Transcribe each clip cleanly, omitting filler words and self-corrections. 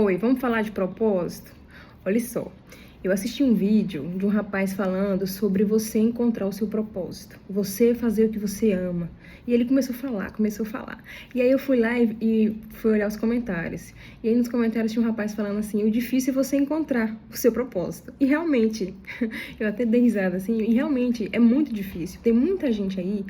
Oi, vamos falar de propósito? Olha só, eu assisti um vídeo de um rapaz falando sobre você encontrar o seu propósito, você fazer o que você ama. E ele começou a falar. E aí eu fui lá e fui olhar os comentários. E aí nos comentários tinha um rapaz falando assim, o difícil é você encontrar o seu propósito. E realmente, eu até dei risada assim, e realmente é muito difícil. Tem muita gente aí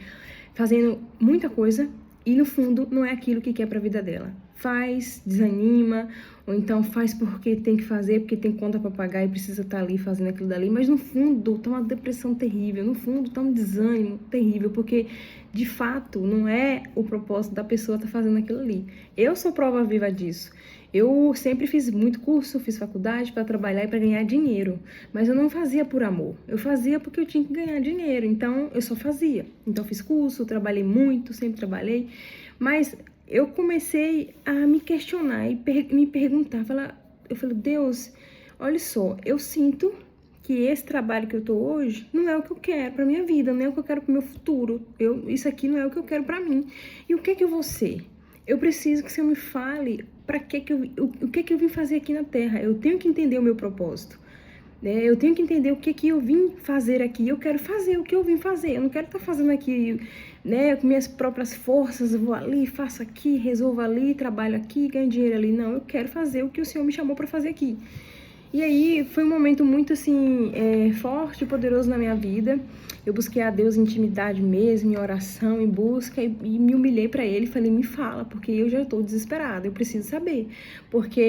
fazendo muita coisa e no fundo não é aquilo que quer para a vida dela. Faz, desanima, ou então faz porque tem que fazer, porque tem conta para pagar e precisa estar ali fazendo aquilo dali, mas no fundo tá uma depressão terrível, no fundo tá um desânimo terrível, porque de fato não é o propósito da pessoa estar fazendo aquilo ali. Eu sou prova viva disso. Eu sempre fiz muito curso, fiz faculdade para trabalhar e para ganhar dinheiro, mas eu não fazia por amor, eu fazia porque eu tinha que ganhar dinheiro, então eu só fazia. Então eu fiz curso, trabalhei muito, sempre trabalhei, mas eu comecei a me questionar e me perguntar, eu falei, Deus, olha só, eu sinto que esse trabalho que eu tô hoje não é o que eu quero pra minha vida, não é o que eu quero pro meu futuro, isso aqui não é o que eu quero pra mim. E o que é que eu vou ser? Eu preciso que o Senhor me fale o que é que eu vim fazer aqui na Terra. Eu tenho que entender o meu propósito. Eu tenho que entender o que eu vim fazer aqui. Eu quero fazer o que eu vim fazer. Eu não quero estar fazendo aqui, com minhas próprias forças. Eu vou ali, faço aqui, resolvo ali, trabalho aqui, ganho dinheiro ali. Não, eu quero fazer o que o Senhor me chamou para fazer aqui. E aí foi um momento muito assim, forte e poderoso na minha vida. Eu busquei a Deus em intimidade mesmo, em oração, em busca, e me humilhei para Ele. Falei, me fala, porque eu já estou desesperada, eu preciso saber. Porque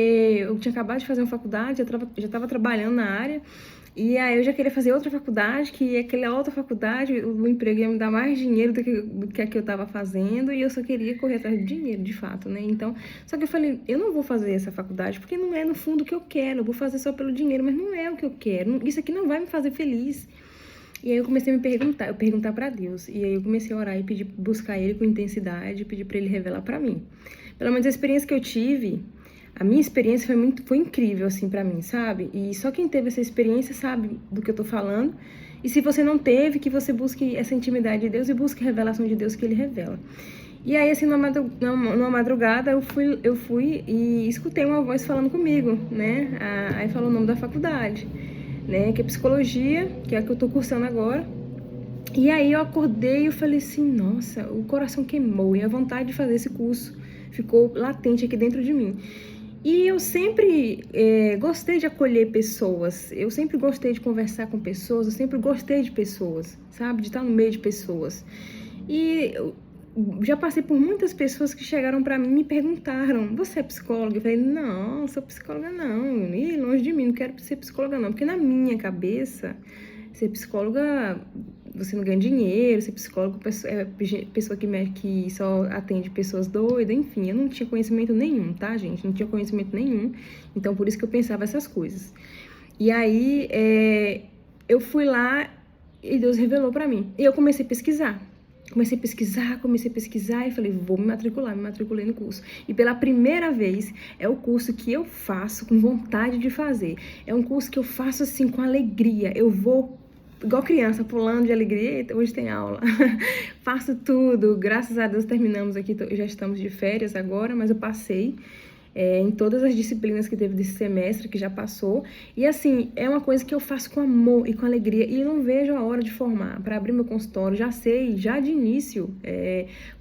eu tinha acabado de fazer uma faculdade, já estava trabalhando na área, e aí eu já queria fazer outra faculdade, que aquela outra faculdade, o emprego ia me dar mais dinheiro do que a que eu estava fazendo, e eu só queria correr atrás de dinheiro, de fato, né? Então, só que eu falei, eu não vou fazer essa faculdade, porque não é no fundo o que eu quero, eu vou fazer só pelo dinheiro, mas não é o que eu quero, isso aqui não vai me fazer feliz. E aí eu comecei a perguntar para Deus, e aí eu comecei a orar e pedir, buscar Ele com intensidade, pedir para Ele revelar para mim. Pelo menos a experiência que eu tive, a minha experiência foi incrível, assim, pra mim, sabe? E só quem teve essa experiência sabe do que eu tô falando. E se você não teve, que você busque essa intimidade de Deus e busque a revelação de Deus que Ele revela. E aí, assim, numa madrugada, eu fui e escutei uma voz falando comigo, né? Aí falou o nome da faculdade, né? Que é psicologia, que é a que eu tô cursando agora. E aí eu acordei e eu falei assim, nossa, o coração queimou e a vontade de fazer esse curso ficou latente aqui dentro de mim. E eu sempre gostei de acolher pessoas, eu sempre gostei de conversar com pessoas, eu sempre gostei de pessoas, sabe? De estar no meio de pessoas. E eu já passei por muitas pessoas que chegaram pra mim e me perguntaram, você é psicóloga? Eu falei, não sou psicóloga não, e longe de mim, não quero ser psicóloga não, porque na minha cabeça, ser psicóloga, você não ganha dinheiro, ser psicólogo é pessoa que só atende pessoas doidas, enfim, eu não tinha conhecimento nenhum, tá, gente? Não tinha conhecimento nenhum, então por isso que eu pensava essas coisas. E aí, eu fui lá e Deus revelou pra mim. E eu comecei a pesquisar. Comecei a pesquisar e falei, vou me matriculei no curso. E pela primeira vez, é o curso que eu faço com vontade de fazer. É um curso que eu faço assim com alegria. Eu vou igual criança, pulando de alegria, eita, hoje tem aula. Faço tudo, graças a Deus terminamos aqui, já estamos de férias agora, mas eu passei em todas as disciplinas que teve desse semestre, que já passou. E assim, é uma coisa que eu faço com amor e com alegria, e não vejo a hora de formar, para abrir meu consultório, já sei, já de início,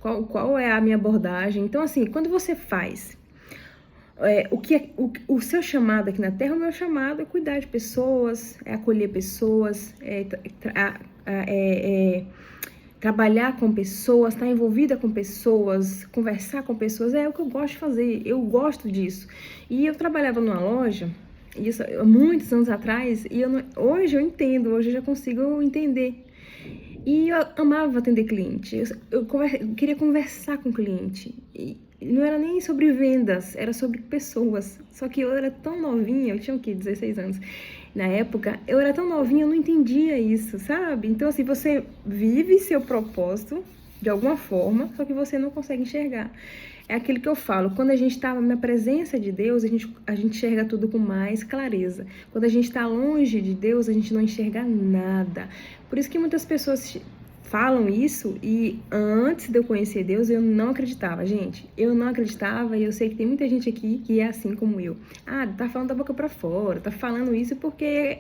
qual é a minha abordagem. Então assim, quando você faz o seu chamado aqui na Terra, o meu chamado é cuidar de pessoas, é acolher pessoas, trabalhar com pessoas, estar envolvida com pessoas, conversar com pessoas, é o que eu gosto de fazer, eu gosto disso. E eu trabalhava numa loja, isso há muitos anos atrás, e hoje eu entendo, hoje eu já consigo entender. E eu amava atender cliente, eu queria conversar com o cliente, e não era nem sobre vendas, era sobre pessoas. Só que eu era tão novinha, eu tinha o quê? 16 anos. Na época, eu era tão novinha, eu não entendia isso, sabe? Então, assim, você vive seu propósito de alguma forma, só que você não consegue enxergar. É aquilo que eu falo, quando a gente está na presença de Deus, a gente enxerga tudo com mais clareza. Quando a gente está longe de Deus, a gente não enxerga nada. Por isso que muitas pessoas falam isso e antes de eu conhecer Deus eu não acreditava, gente. Eu não acreditava e eu sei que tem muita gente aqui que é assim como eu. Ah, tá falando da boca pra fora, tá falando isso porque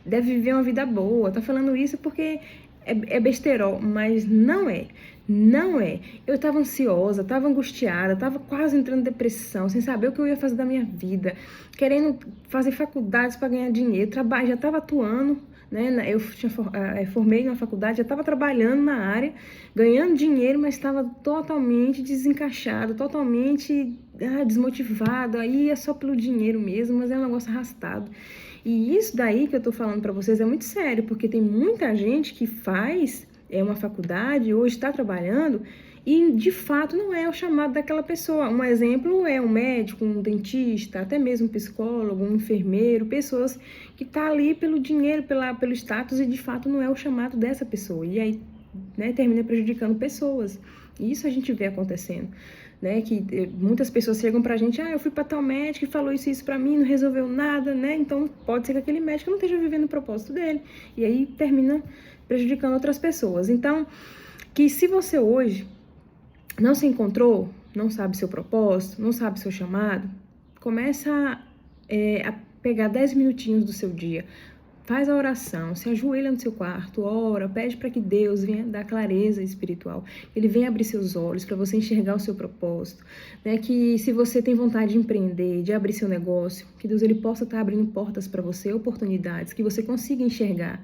deve viver uma vida boa, tá falando isso porque é besterol, mas não é. Não é. Eu tava ansiosa, tava angustiada, tava quase entrando em depressão, sem saber o que eu ia fazer da minha vida, querendo fazer faculdades para ganhar dinheiro, já tava atuando, né? Eu formei na faculdade, já estava trabalhando na área, ganhando dinheiro, mas estava totalmente desencaixada, totalmente desmotivada, aí é só pelo dinheiro mesmo, mas é um negócio arrastado. E isso daí que eu tô falando para vocês é muito sério, porque tem muita gente que faz uma faculdade ou está trabalhando e de fato não é o chamado daquela pessoa. Um exemplo é um médico, um dentista, até mesmo um psicólogo, um enfermeiro, pessoas que tá ali pelo dinheiro, pelo status e de fato não é o chamado dessa pessoa. E aí, né, termina prejudicando pessoas. E isso a gente vê acontecendo, né, que muitas pessoas chegam pra gente, eu fui pra tal médico e falou isso e isso pra mim, não resolveu nada, né, então pode ser que aquele médico não esteja vivendo o propósito dele. E aí termina prejudicando outras pessoas. Então, que se você hoje não se encontrou, não sabe seu propósito, não sabe seu chamado, começa a pegar 10 minutinhos do seu dia, faz a oração, se ajoelha no seu quarto, ora, pede para que Deus venha dar clareza espiritual, Ele venha abrir seus olhos para você enxergar o seu propósito, né? Que se você tem vontade de empreender, de abrir seu negócio, que Deus ele possa estar abrindo portas para você, oportunidades, que você consiga enxergar.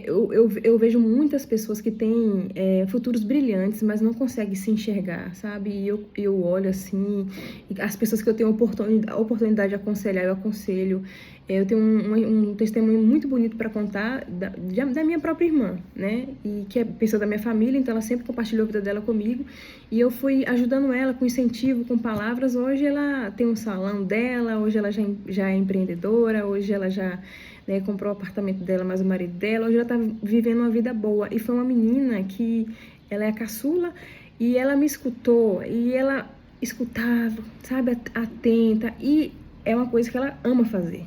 Eu vejo muitas pessoas que têm futuros brilhantes, mas não conseguem se enxergar, sabe? E eu olho assim, as pessoas que eu tenho oportunidade de aconselhar, eu aconselho. Eu tenho um testemunho muito bonito para contar da minha própria irmã, né? E que é pessoa da minha família, então ela sempre compartilhou a vida dela comigo. E eu fui ajudando ela com incentivo, com palavras. Hoje ela tem um salão dela, hoje ela já é empreendedora, hoje ela já comprou o apartamento dela, mais o marido dela. Hoje ela tá vivendo uma vida boa. E foi uma menina que ela é a caçula e ela me escutou e ela escutava, sabe, atenta. E é uma coisa que ela ama fazer.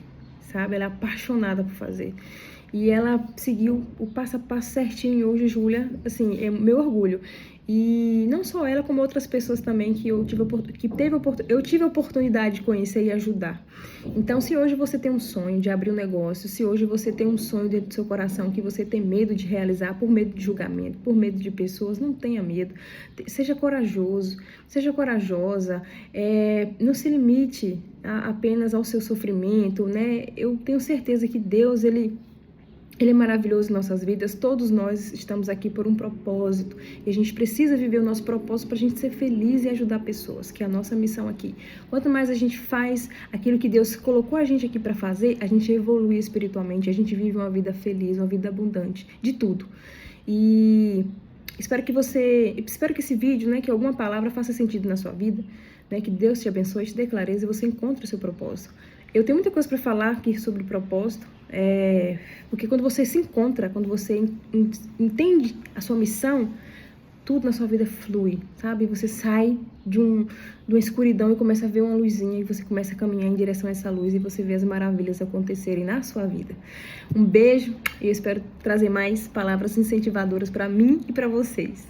Sabe? Ela é apaixonada por fazer. E ela seguiu o passo a passo certinho. E hoje, Júlia, assim, é meu orgulho. E não só ela, como outras pessoas também que eu tive a oportunidade de conhecer e ajudar. Então, se hoje você tem um sonho de abrir um negócio, se hoje você tem um sonho dentro do seu coração que você tem medo de realizar por medo de julgamento, por medo de pessoas, não tenha medo. Seja corajoso, seja corajosa, não se limite apenas ao seu sofrimento, né? Eu tenho certeza que Deus, Ele é maravilhoso em nossas vidas, todos nós estamos aqui por um propósito e a gente precisa viver o nosso propósito para a gente ser feliz e ajudar pessoas, que é a nossa missão aqui. Quanto mais a gente faz aquilo que Deus colocou a gente aqui para fazer, a gente evolui espiritualmente, a gente vive uma vida feliz, uma vida abundante, de tudo. E espero que esse vídeo, né, que alguma palavra faça sentido na sua vida, né, que Deus te abençoe, te dê clareza e você encontre o seu propósito. Eu tenho muita coisa para falar aqui sobre propósito, porque quando você se encontra, quando você entende a sua missão, tudo na sua vida flui, sabe? Você sai de uma escuridão e começa a ver uma luzinha e você começa a caminhar em direção a essa luz e você vê as maravilhas acontecerem na sua vida. Um beijo e eu espero trazer mais palavras incentivadoras para mim e para vocês.